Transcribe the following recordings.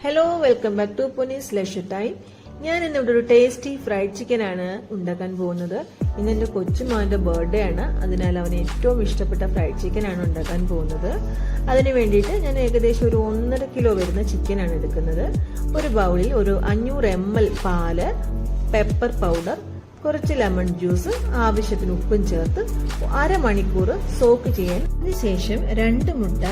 Hello, welcome back to Ponni's leisure time. ഞാൻ ഇന്നിവിടെ ഒരു ടേസ്റ്റി ഫ്രൈഡ് ചിക്കൻ ആണ് ഉണ്ടാക്കാൻ പോകുന്നത്. ഇന്ന് എന്റെ കൊച്ചുമോന്റെ ബർത്ത്ഡേ ആണ്, അതിനാൽ അവന് ഏറ്റവും ഇഷ്ടപ്പെട്ട ഫ്രൈഡ് ചിക്കൻ ആണ് ഉണ്ടാക്കാൻ പോകുന്നത്. അതിന് വേണ്ടിയിട്ട് ഞാൻ ഏകദേശം ഒരു 1.5 കിലോ വരുന്ന ചിക്കൻ ആണ് എടുക്കുന്നത്. ഒരു ബൗളിൽ ഒരു 500 ml പാല്, പെപ്പർ പൗഡർ, കുറച്ച് ലെമൺ ജ്യൂസ്, ആവശ്യത്തിന് ഉപ്പും ചേർത്ത് അരമണിക്കൂർ സോക്ക് ചെയ്യാൻ. അതിനുശേഷം 2 മുട്ട,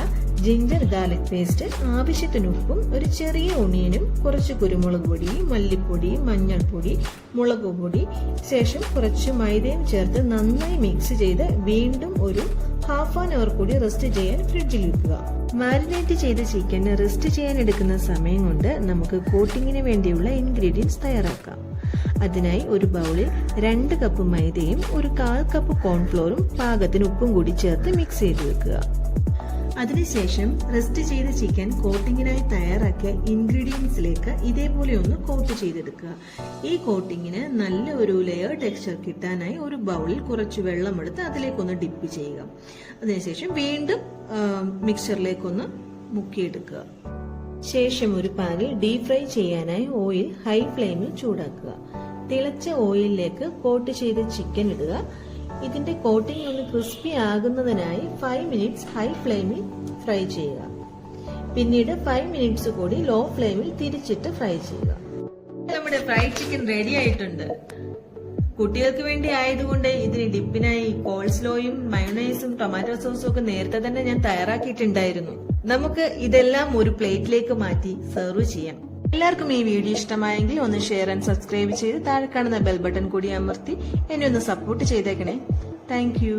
ജിഞ്ചർ ഗാർലിക് പേസ്റ്റ്, ആവശ്യത്തിന് ഉപ്പും, ഒരു ചെറിയ ഒണിയനും, കുറച്ച് കുരുമുളക് പൊടി, മല്ലിപ്പൊടി, മഞ്ഞൾപ്പൊടി, മുളക് പൊടി, ശേഷം കുറച്ച് മൈദയും ചേർത്ത് നന്നായി മിക്സ് ചെയ്ത് വീണ്ടും ഒരു ½ an hour കൂടി റെസ്റ്റ് ചെയ്യാൻ ഫ്രിഡ്ജിൽ വെക്കുക. മാരിനേറ്റ് ചെയ്ത ചിക്കൻ റെസ്റ്റ് ചെയ്യാൻ എടുക്കുന്ന സമയം കൊണ്ട് നമുക്ക് കോട്ടിങ്ങിന് വേണ്ടിയുള്ള ഇൻഗ്രീഡിയൻസ് തയ്യാറാക്കാം. അതിനായി ഒരു ബൗളിൽ 2 കപ്പ് മൈദയും ഒരു 1/4 കപ്പ് കോൺഫ്ലോറും പാകത്തിന് ഉപ്പും കൂടി ചേർത്ത് മിക്സ് ചെയ്ത് വെക്കുക. അതിനുശേഷം റെസ്റ്റ് ചെയ്ത ചിക്കൻ കോട്ടിങ്ങിനായി തയ്യാറാക്കിയ ഇൻഗ്രീഡിയൻസിലേക്ക് ഇതേപോലെ ഒന്ന് കോട്ട് ചെയ്തെടുക്കുക. ഈ കോട്ടിങ്ങിന് നല്ല ഒരു ലെയർ ടെക്സ്ചർ കിട്ടാനായി ഒരു ബൗളിൽ കുറച്ച് വെള്ളമെടുത്ത് അതിലേക്കൊന്ന് ഡിപ്പ് ചെയ്യുക. അതിനുശേഷം വീണ്ടും മിക്സറിലേക്കൊന്ന് മുക്കിയെടുക്കുക. ശേഷം ഒരു പാനിൽ ഡീപ് ഫ്രൈ ചെയ്യാനായി ഓയിൽ ഹൈ ഫ്ലെയിമിൽ ചൂടാക്കുക. തിളച്ച ഓയിലിലേക്ക് കോട്ട് ചെയ്ത ചിക്കൻ ഇടുക. ഇതിന്റെ കോട്ടിംഗ് ഒന്ന് ക്രിസ്പി ആകുന്നതിനായി 5 മിനിറ്റ്സ് ഹൈ ഫ്ലെയിമിൽ ഫ്രൈ ചെയ്യുക. പിന്നീട് 5 മിനിറ്റ്സ് കൂടി ലോ ഫ്ലെയിമിൽ തിരിച്ചിട്ട് ഫ്രൈ ചെയ്യുക. നമ്മുടെ ഫ്രൈഡ് ചിക്കൻ റെഡി ആയിട്ടുണ്ട്. കുട്ടികൾക്ക് വേണ്ടി ആയതുകൊണ്ട് ഇതിന് ഡിപ്പിനായി കോൾസ്ലോയും മയോണൈസും ടൊമാറ്റോ സോസും ഒക്കെ നേരത്തെ തന്നെ ഞാൻ തയ്യാറാക്കിയിട്ടുണ്ടായിരുന്നു. നമുക്ക് ഇതെല്ലാം ഒരു പ്ലേറ്റിലേക്ക് മാറ്റി സെർവ് ചെയ്യാം. എല്ലാവർക്കും ഈ വീഡിയോ ഇഷ്ടമായെങ്കിൽ ഒന്ന് ഷെയർ ആൻഡ് സബ്സ്ക്രൈബ് ചെയ്ത് താഴെ കാണുന്ന ബെൽ ബട്ടൺ കൂടി അമർത്തി എന്നെ ഒന്ന് സപ്പോർട്ട് ചെയ്തേക്കണേ. Thank you.